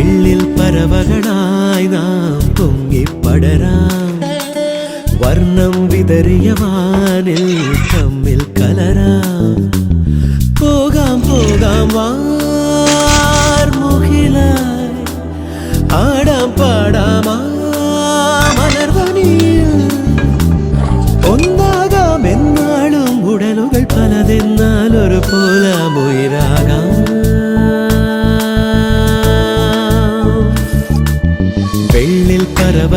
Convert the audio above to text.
വെള്ളിൽ പറവകളായി നാം പൊങ്ങിപ്പടരാം വർണ്ണം വിതറിയ വാനിൽ തമ്മിൽ കലരാം പോകാം പോകാം വാർമുകിലായി ആടാം പാടാം മലർവനിയിൽ ഒന്നാകാം എന്നാളും ഉടലുകൾ പലതെന്നാൽ ഒരു പോലാമുയിരാകാം വെള്ളിൽ പറവ